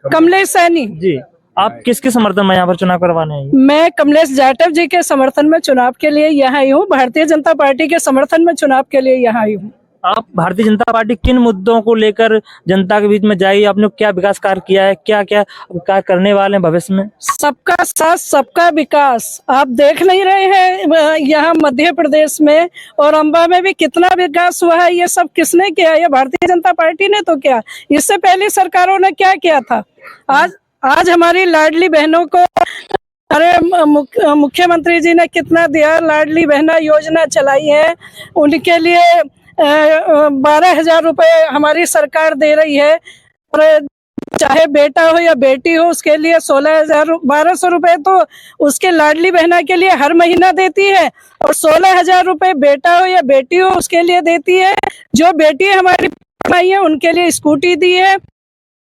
कमलेश सैनी जी, आप किसके समर्थन में यहाँ पर चुनाव करवाने आई? मैं कमलेश जाटव जी के समर्थन में चुनाव के लिए यहाँ आई हूँ। भारतीय जनता पार्टी के समर्थन में चुनाव के लिए यहाँ आई हूँ। आप भारतीय जनता पार्टी किन मुद्दों को लेकर जनता के बीच में जाएगी? आपने क्या विकास कार्य किया है, क्या क्या कार्य करने वाले हैं भविष्य में? सबका साथ सबका विकास। आप देख नहीं रहे हैं यहाँ मध्य प्रदेश में और अम्बा में भी कितना विकास हुआ है। ये सब किसने किया? ये भारतीय जनता पार्टी ने तो किया। इससे पहले सरकारों ने क्या किया था? आज हमारी लाडली बहनों को अरे मुख्यमंत्री जी ने कितना दिया। लाडली बहना योजना चलाई है, उनके लिए 12,000 रुपए हमारी सरकार दे रही है। और चाहे बेटा हो या बेटी हो उसके लिए 1200 रुपए तो उसके लाडली बहना के लिए हर महीना देती है और 16,000 रुपए बेटा हो या बेटी हो उसके लिए देती है। जो बेटी हमारी आई है उनके लिए स्कूटी दी है,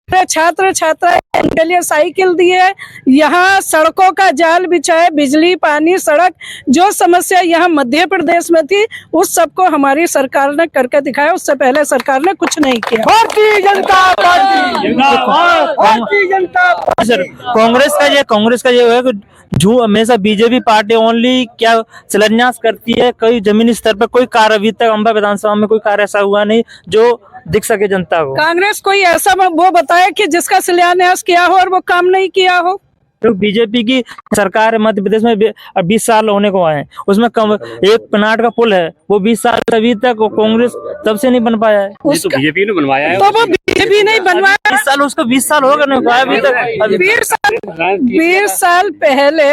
छात्र छात्रा उनके लिए साइकिल दी है। यहाँ सड़कों का जाल बिछा है, बिजली पानी सड़क जो समस्या यहाँ मध्य प्रदेश में थी उस सबको हमारी सरकार ने करके दिखाया। उससे पहले सरकार ने कुछ नहीं किया। Bharatiya Janata party, Bharatiya Janata party. Sir, Congress का ये है कि जो हमेशा बीजेपी पार्टी ओनली क्या शिलान्यास करती है, कोई जमीनी स्तर पर कोई कार्य अभी तक अम्बा विधानसभा में कोई कार्य ऐसा हुआ नहीं जो दिख सके जनता को। कांग्रेस कोई ऐसा वो बताया कि जिसका शिलान्यास किया हो और वो काम नहीं किया हो? तो बीजेपी की सरकार मध्य प्रदेश में 20 साल होने को आए हैं, उसमें एक पनाट का पुल है वो 20 साल अभी तक कांग्रेस तब से नहीं बन पाया है। तो बीजेपी ने बनवाया है। तो वो बीजेपी नहीं बनवाया। 20 साल उसको 20 साल होगा नहीं पाया अभी तक। 20 साल पहले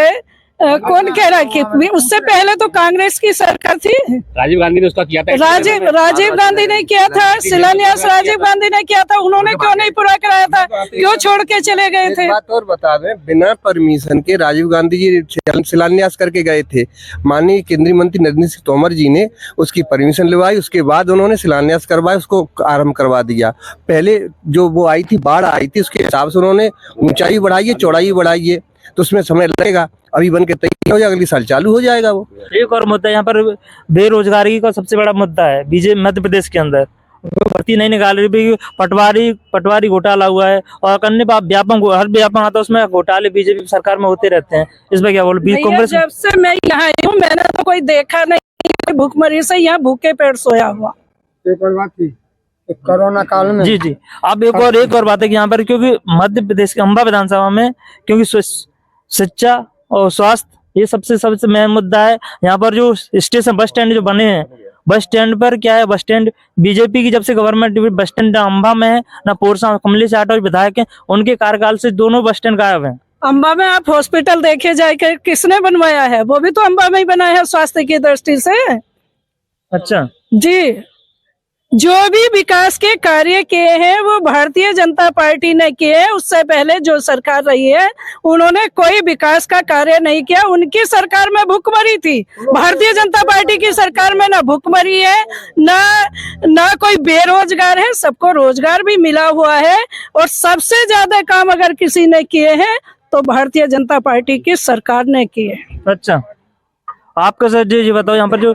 कौन कह रहा है कि उससे पहले तो कांग्रेस की सरकार थी। राजीव गांधी ने उसका किया था। राजीव गांधी ने किया था शिलान्यास, राजीव गांधी ने किया था। उन्होंने क्यों नहीं पूरा कराया था? क्यों छोड़ के चले गए थे? बात और बता दें, बिना परमिशन के राजीव गांधी जी शिलान्यास करके गए थे। माननीय केंद्रीय मंत्री नरेंद्र सिंह तोमर जी ने उसकी परमिशन लिवाई, उसके बाद उन्होंने शिलान्यास करवाया, उसको आरंभ करवा दिया। पहले जो वो आई थी, बाढ़ आई थी, उसके हिसाब से उन्होंने ऊंचाई बढ़ाई है, चौड़ाई बढ़ाई है, तो उसमें समय लगेगा। अभी बन के तैयार हो जाएगा, अगले साल चालू हो जाएगा वो। एक और मुद्दा यहाँ पर बेरोजगारी का सबसे बड़ा मुद्दा है बीजेपी मध्य प्रदेश के अंदर। भर्ती नहीं निकाल रही, पटवारी घोटाला हुआ है और अन्य हर व्यापक आता है उसमें घोटाले बीजेपी सरकार में होते रहते हैं। इस पर क्या बोलो? कांग्रेस जब से मैं यहाँ आई हूँ मैंने तो कोई देखा नहीं भूखमरी से यहाँ भूखे पेट सोया हुआ। कोरोना काल में जी अब एक और बात है कि यहाँ पर क्योंकि मध्य प्रदेश के अम्बा विधानसभा में क्योंकि शिक्षा और स्वास्थ्य ये सबसे मेन मुद्दा है। यहाँ पर जो स्टेशन बस स्टैंड जो बने हैं, बस स्टैंड पर क्या है, बस स्टैंड बीजेपी की जब से गवर्नमेंट बस स्टैंड अम्बा में है ना पोरसा कमलेश जाटव विधायक है, उनके कार्यकाल से दोनों बस स्टैंड गायब हैं। अम्बा में आप हॉस्पिटल देखे जाए किसने बनवाया है? वो भी तो अम्बा में ही बना है स्वास्थ्य की दृष्टि से। अच्छा जी, जो भी विकास के कार्य किए हैं वो भारतीय जनता पार्टी ने किए हैं। उससे पहले जो सरकार रही है उन्होंने कोई विकास का कार्य नहीं किया। उनकी सरकार में भूखमरी थी। भारतीय जनता पार्टी की सरकार में ना भूखमरी है ना कोई बेरोजगार है, सबको रोजगार भी मिला हुआ है। और सबसे ज्यादा काम अगर किसी ने किए हैं तो भारतीय जनता पार्टी की सरकार ने किए। अच्छा, आपका सर जी बताओ, यहाँ पर जो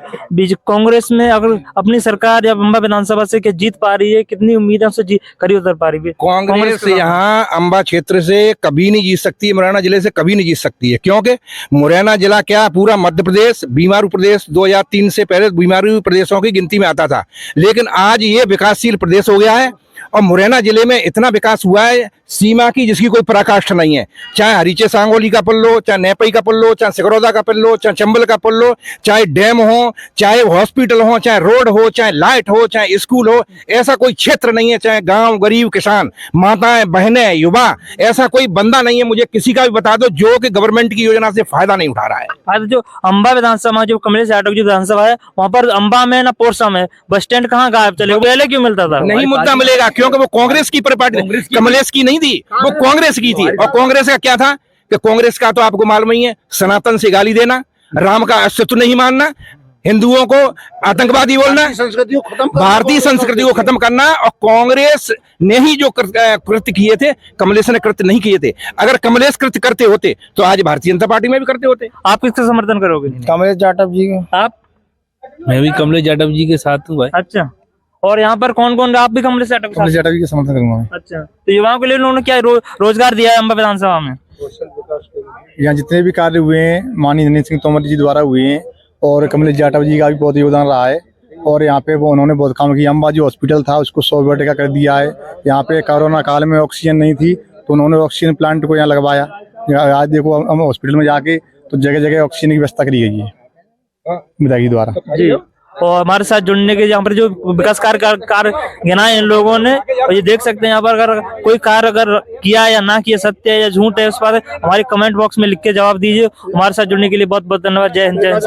कांग्रेस में अगर अपनी सरकार या अम्बा विधानसभा से क्या जीत पा रही है? कितनी उम्मीदों से खरी उतर पा रही है कांग्रेस? यहाँ अम्बा क्षेत्र से कभी नहीं जीत सकती है, मुरैना जिले से कभी नहीं जीत सकती है। क्योंकि मुरैना जिला क्या पूरा मध्य प्रदेश बीमारू प्रदेश 2003 से पहले बीमारू प्रदेशों की गिनती में आता था, लेकिन आज ये विकासशील प्रदेश हो गया है। और मुरैना जिले में इतना विकास हुआ है सीमा की जिसकी कोई पराकाष्ठा नहीं है। चाहे हरीचे सांगोली का पुल लो, चाहे नेपई का पुल लो, चाहे सिकरौदा का पुल लो, चाहे चंबल का पुल लो, चाहे डैम हो, चाहे हॉस्पिटल हो, चाहे रोड हो, चाहे लाइट हो, चाहे स्कूल हो, ऐसा कोई क्षेत्र नहीं है। चाहे गांव, गरीब, किसान, माताएं, बहनें, युवा, ऐसा कोई बंदा नहीं है, मुझे किसी का भी बता दो जो कि गवर्नमेंट की योजना से फायदा नहीं उठा रहा है। जो अम्बा विधानसभा जो कमलेश यादव की विधानसभा है वहाँ पर अम्बा में ना पोरसा में बस स्टैंड कहाँ गायब चले? पहले क्यों मिलता था? नहीं मुद्दा मिलेगा क्योंकि वो कांग्रेस की पार्टी, कमलेश की नहीं थी, वो कांग्रेस की थी। और कांग्रेस का क्या था कि कांग्रेस का तो आपको मालूम ही है, सनातन से गाली देना, राम का अस्तित्व नहीं मानना, हिंदुओं को आतंकवादी बोलना, भारतीय संस्कृति को खत्म करना। और कांग्रेस ने ही जो कृत्य किए थे, कमलेश ने कृत्य नहीं किए थे। अगर कमलेश कृत्य करते होते तो आज भारतीय जनता पार्टी में भी करते होते। आप किसका समर्थन करोगे? कमलेश जाटव जी। आप? मैं भी कमलेश जाटव जी के साथ हूँ भाई। अच्छा, और यहाँ पर कौन कौन, आप भी कमलेश यादव के साथ? यादव के समर्थन करूंगा मैं। अच्छा, तो युवाओं के लिए उन्होंने क्या रोजगार दिया है अम्बा विधानसभा में? यहाँ जितने भी कार्य हुए हैं माननीय नरेंद्र सिंह तोमर जी द्वारा हुए हैं, और कमलेश यादव जी का भी बहुत योगदान रहा है। और यहाँ पे वो उन्होंने बहुत काम किया। अम्बा जो हॉस्पिटल था उसको 100 बेड का कर दिया है। यहाँ पे कोरोना काल में ऑक्सीजन नहीं थी तो उन्होंने ऑक्सीजन प्लांट को यहाँ लगवाया। आज देखो हम हॉस्पिटल में जाके तो जगह जगह ऑक्सीजन की व्यवस्था करी गई है विधायक द्वारा जी। और हमारे साथ जुड़ने के यहाँ पर जो विकास कार्य गिनाए इन लोगों ने, और ये देख सकते हैं यहाँ पर अगर कोई कार्य अगर किया या ना किया, सत्य है या झूठ है, उस पर हमारे कमेंट बॉक्स में लिख के जवाब दीजिए। हमारे साथ जुड़ने के लिए बहुत बहुत धन्यवाद। जय हिंद, जय हिंद।